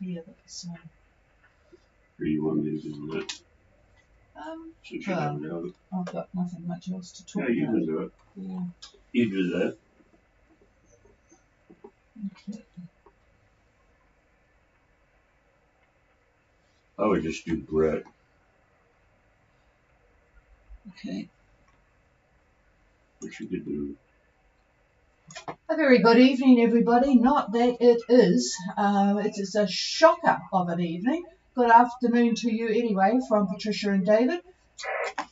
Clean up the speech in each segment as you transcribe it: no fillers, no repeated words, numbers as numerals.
here that's... Or you want me to do that? Since you don't know it. I've got nothing much else to talk about. Yeah, you can do it. Yeah. You do that. Okay. I would just do Brett. Okay. What you could do. A very good evening, everybody. Not that it is. It is a shocker of an evening. Good afternoon to you anyway from Patricia and David.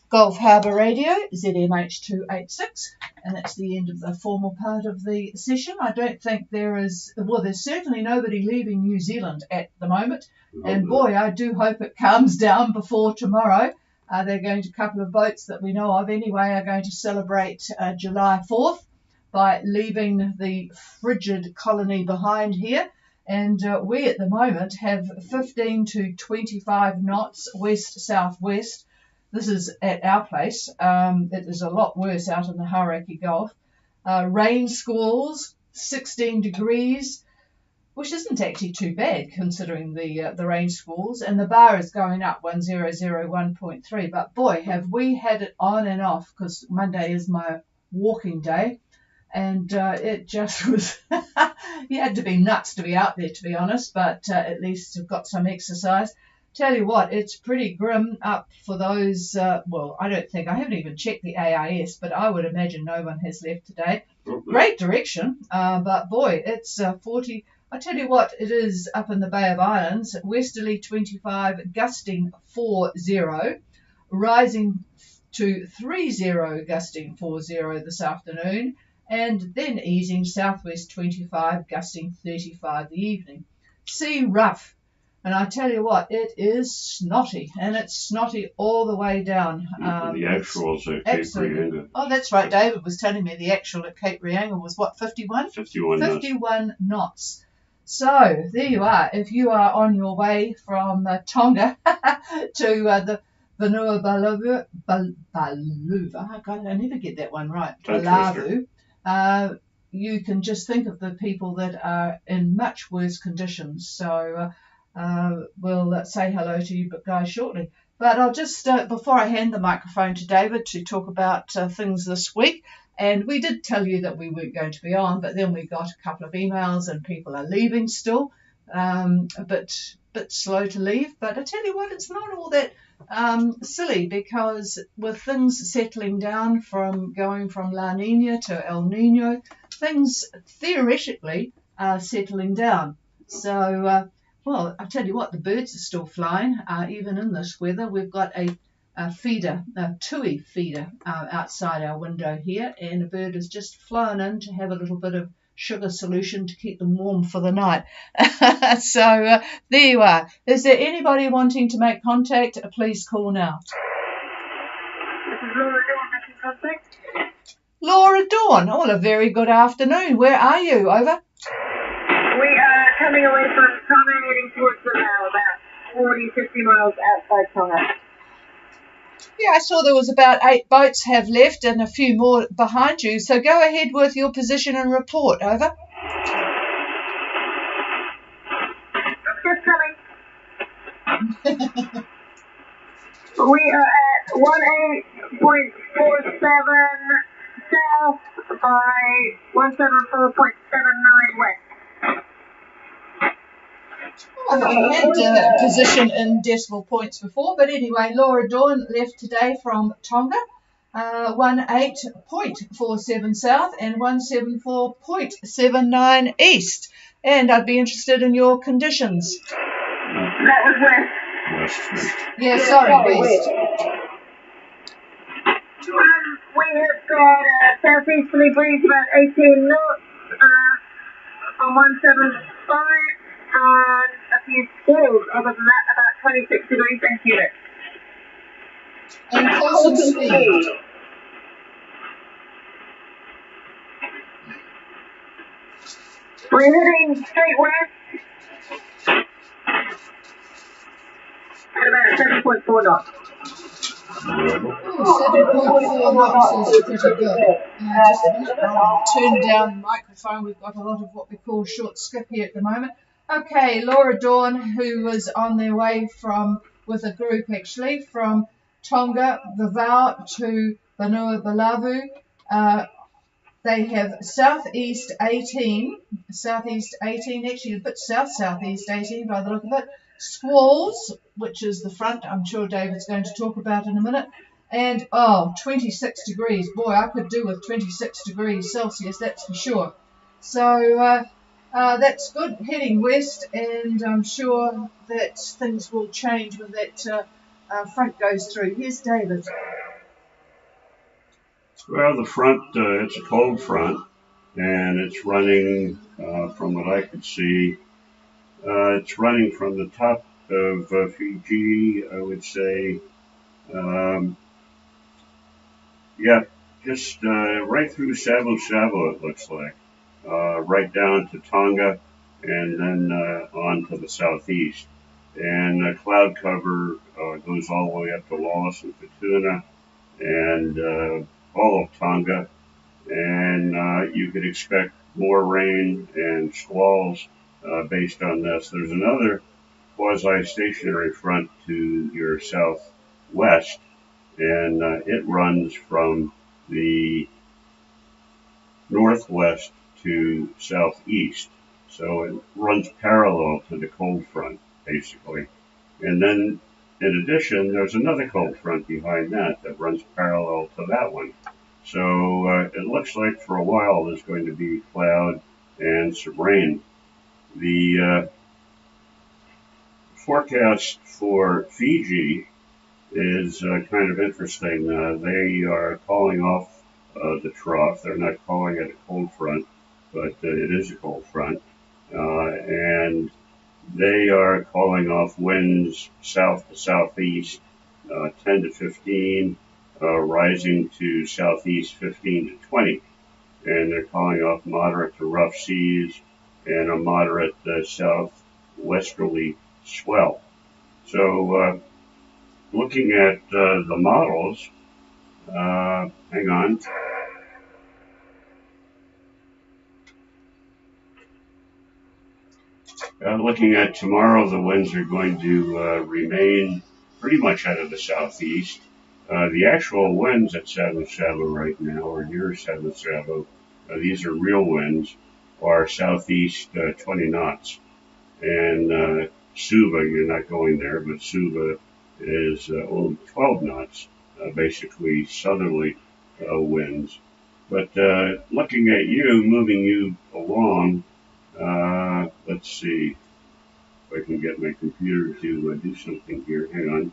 Golf Harbour Radio, ZMH286. And that's the end of the formal part of the session. I don't think there is... Well, there's certainly nobody leaving New Zealand at the moment. And boy, I do hope it calms down before tomorrow. They're going to, a couple of boats that we know of anyway, are going to celebrate July 4th by leaving the frigid colony behind here. And we at the moment have 15 to 25 knots west-southwest. This is at our place. It is a lot worse out in the Hauraki Gulf. Rain squalls, 16 degrees, which isn't actually too bad considering the rain squalls. And the bar is going up 1001.3. But boy, have we had it on and off, because Monday is my walking day. And it just was, you had to be nuts to be out there, to be honest, but at least you've got some exercise. Tell you what, it's pretty grim up for those, well, I haven't even checked the AIS, but I would imagine no one has left today. Great direction, but boy, it's 40. I tell you what, it is up in the Bay of Islands, westerly 25, gusting 40, rising to 30, gusting 40 this afternoon, and then easing southwest 25, gusting 35 the evening. Sea rough, and I tell you what, it is snotty, and it's snotty all the way down. The actuals at Cape Reinga. Oh, that's right, David was telling me the actual at Cape Reinga was what, 51? 51 knots. So, there you are. If you are on your way from Tonga to the Vanua Baluva, I never get that one right, Balavu, you can just think of the people that are in much worse conditions. So we'll say hello to you guys shortly. But I'll just, before I hand the microphone to David to talk about things this week, and we did tell you that we weren't going to be on, but then we got a couple of emails and people are leaving still, a bit slow to leave. But I tell you what, it's not all that silly, because with things settling down from going from La Nina to El Nino, things theoretically are settling down. So, well, I tell you what, the birds are still flying, even in this weather. We've got a feeder, a tui feeder outside our window here, and a bird has just flown in to have a little bit of sugar solution to keep them warm for the night. So there you are. Is there anybody wanting to make contact? Please call now. This is Laura Dawn making contact. Laura Dawn, all a very good afternoon. Where are you? Over? We are coming away from Tonga, heading towards the now, about 40-50 miles outside Tonga. Yeah, I saw there was about 8 boats have left and a few more behind you. So go ahead with your position and report. Over. Just coming. We are at 18.47 south by 174.79 west. I had position in decimal points before, but anyway, Laura Dawn left today from Tonga, 18.47 south and 174.79 east. And I'd be interested in your conditions. That was west. Yeah, sorry, west. We have got a southeasterly breeze about 18 knots on 175. And a few squalls. Other than that, about 26 degrees and humid. And coastal speed. We're heading straight west at about 7.4 knots. 7.4 knots is pretty good. Just a minute, I'll turn down the microphone. We've got a lot of what we call short skip here at the moment. Okay, Laura Dawn, who was on their way with a group actually, from Tonga, Vavau to Vanua Balavu. They have southeast 18, actually a bit southeast 18 by the look of it. Squalls, which is the front, I'm sure David's going to talk about in a minute. And, 26 degrees. Boy, I could do with 26 degrees Celsius, that's for sure. So that's good, heading west, and I'm sure that things will change when that front goes through. Here's David. Well, the front, it's a cold front, and it's running, from what I could see, it's running from the top of Fiji, I would say, just right through Savo Savo, it looks like, right down to Tonga, and then on to the southeast. And cloud cover goes all the way up to Wallace and Futuna, and all of Tonga, and you could expect more rain and squalls based on this. There's another quasi-stationary front to your southwest, and it runs from the northwest to southeast. So it runs parallel to the cold front, basically. And then, in addition, there's another cold front behind that runs parallel to that one. So it looks like for a while there's going to be cloud and some rain. The forecast for Fiji is kind of interesting. They are calling off the trough. They're not calling it a cold front, but it is a cold front. And they are calling off winds south to southeast, 10 to 15, rising to southeast 15 to 20. And they're calling off moderate to rough seas and a moderate southwesterly swell. So looking at the models, hang on. Looking at tomorrow, the winds are going to remain pretty much out of the southeast. The actual winds at Savo Savo right now, or near Savo Savo, these are real winds, are southeast 20 knots. And Suva, you're not going there, but Suva is only 12 knots, basically southerly winds. But looking at you, moving you along, let's see if I can get my computer to do something here. Hang on.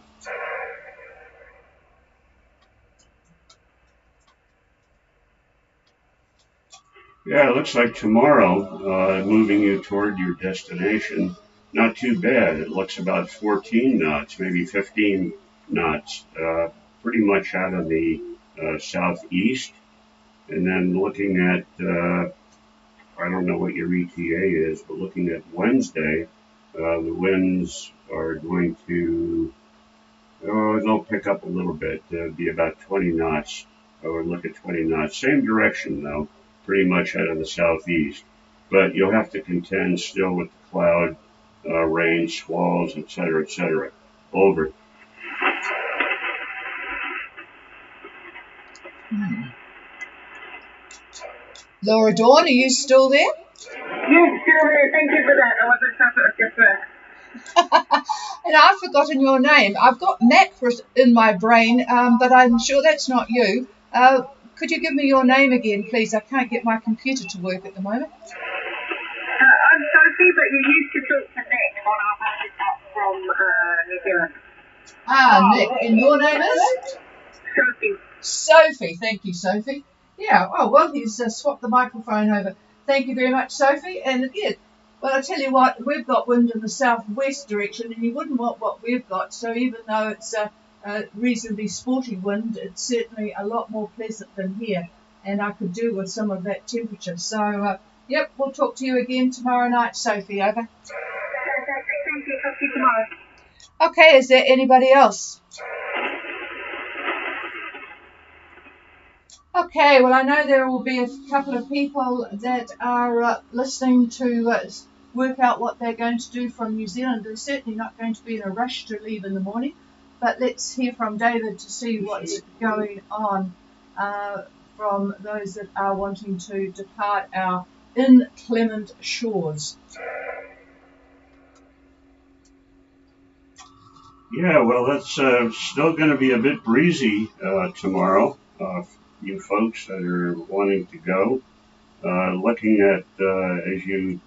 Yeah, it looks like tomorrow, moving you toward your destination, not too bad. It looks about 14 knots, maybe 15 knots, pretty much out of the southeast. And then looking at, I don't know what your ETA is, but looking at Wednesday, the winds are going to, they'll pick up a little bit, be about 20 knots. I would look at 20 knots. Same direction, though, pretty much out of the southeast. But you'll have to contend still with the cloud, rain, squalls, etc., etc. Over. Laura Dawn, are you still there? Yes, still there. Thank you for that. I wasn't sure if it was just there. And I've forgotten your name. I've got Mac in my brain, but I'm sure that's not you. Could you give me your name again, please? I can't get my computer to work at the moment. I'm Sophie, but you used to talk to Nick on our podcast from New Zealand. Nick. And your name is? Sophie. Sophie. Thank you, Sophie. Yeah. Oh, well, he's swapped the microphone over. Thank you very much, Sophie. And again, well, I tell you what, we've got wind in the southwest direction, and you wouldn't want what we've got. So even though it's a reasonably sporty wind, it's certainly a lot more pleasant than here, and I could do with some of that temperature. So, yep, we'll talk to you again tomorrow night, Sophie. Over. Thank you. Talk to you tomorrow. Okay, is there anybody else? Okay, well, I know there will be a couple of people that are listening to work out what they're going to do from New Zealand. They're certainly not going to be in a rush to leave in the morning, but let's hear from David to see what's going on from those that are wanting to depart our inclement shores. Yeah, well, it's still going to be a bit breezy tomorrow. You folks that are wanting to go, looking at as you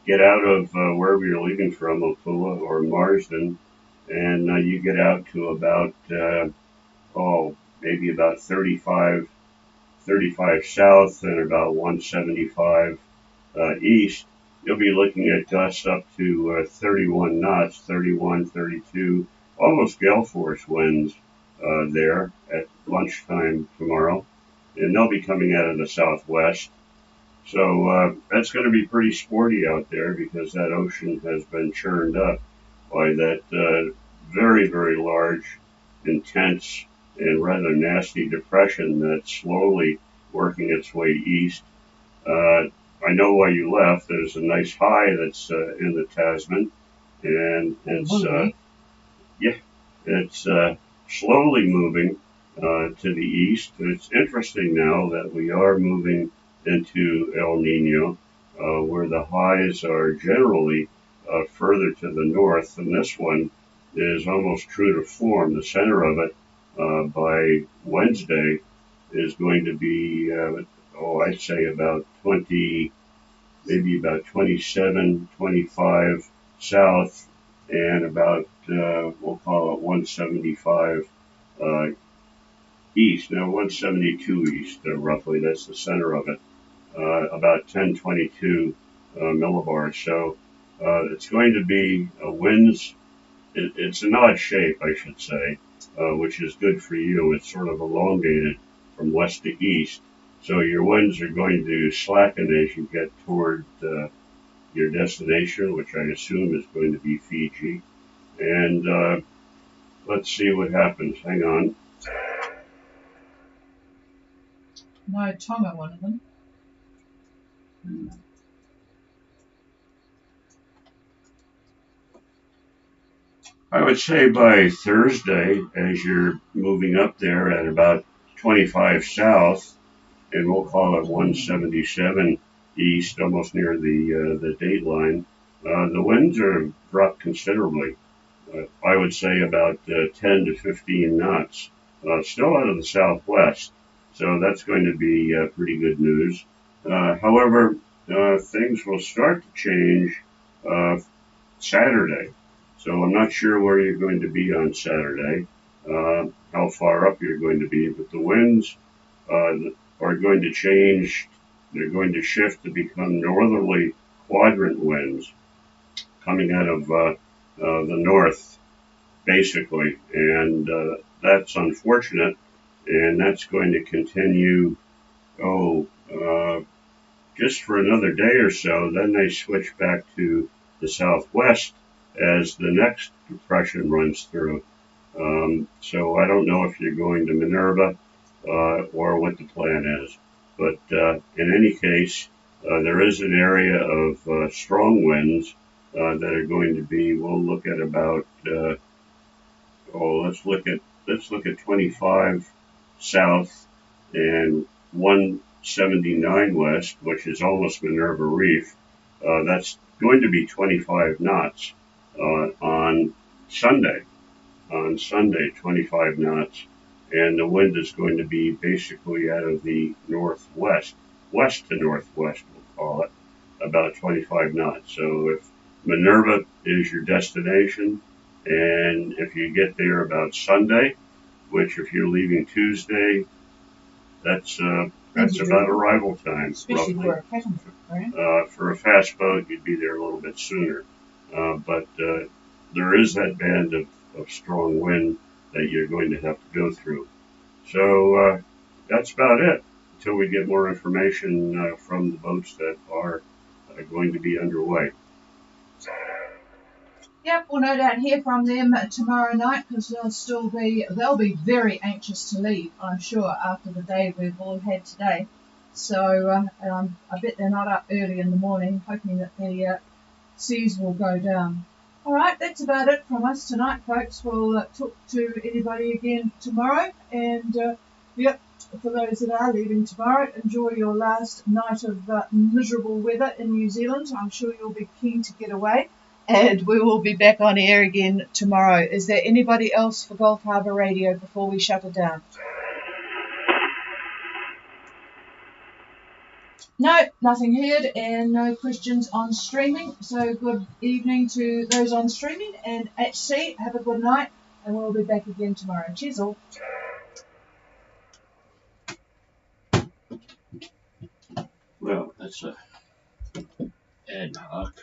get out of wherever you're leaving from, Opua or Marsden, and you get out to about, maybe about 35 south and about 175 east, you'll be looking at gusts up to 31 knots, 31, 32, almost gale force winds there at lunchtime tomorrow. And they'll be coming out of the southwest. So that's going to be pretty sporty out there because that ocean has been churned up by that very, very large, intense, and rather nasty depression that's slowly working its way east. I know why you left. There's a nice high that's in the Tasman, and it's slowly moving to the east. It's interesting now that we are moving into El Nino, where the highs are generally further to the north, and this one is almost true to form. The center of it by Wednesday is going to be, I'd say about 20, maybe about 27, 25 south, and about, we'll call it 175 east. Now, 172 east, roughly, that's the center of it, about 1022 millibars. So it's going to be winds. It's an odd shape, I should say, which is good for you. It's sort of elongated from west to east. So your winds are going to slacken as you get toward your destination, which I assume is going to be Fiji. And let's see what happens. Hang on. No, Tonga, one of them. I would say by Thursday, as you're moving up there at about 25 south, and we'll call it 177 east, almost near the date line, the winds are dropped considerably. I would say about 10 to 15 knots, still out of the southwest. So that's going to be pretty good news. However, things will start to change Saturday. So I'm not sure where you're going to be on Saturday, how far up you're going to be, but the winds are going to change. They're going to shift to become northerly quadrant winds coming out of the north, basically. And that's unfortunate, and that's going to continue, just for another day or so. Then they switch back to the southwest as the next depression runs through. So I don't know if you're going to Minerva or what the plan is. But in any case, there is an area of strong winds that are going to be, we'll look at about, let's look at 25 south and 179 west, which is almost Minerva Reef. That's going to be 25 knots on Sunday. On Sunday, 25 knots. And the wind is going to be basically out of the northwest, west to northwest, we'll call it, about 25 knots. So if Minerva is your destination, and if you get there about Sunday, which if you're leaving Tuesday, that's about arrival time, especially roughly. for a passenger, right? For a fast boat, you'd be there a little bit sooner. But there is that band of strong wind that you're going to have to go through. So that's about it until we get more information from the boats that are going to be underway. Yep, we'll no doubt hear from them tomorrow night because they'll be very anxious to leave, I'm sure, after the day we've all had today. So I bet they're not up early in the morning hoping that the seas will go down. All right, that's about it from us tonight, folks. We'll talk to anybody again tomorrow. And, yep, for those that are leaving tomorrow, enjoy your last night of miserable weather in New Zealand. I'm sure you'll be keen to get away. And we will be back on air again tomorrow. Is there anybody else for Gulf Harbour Radio before we shut it down? No, nothing heard and no questions on streaming. So good evening to those on streaming, and at sea, have a good night, and we'll be back again tomorrow. Cheers all. Well, that's a ad hoc.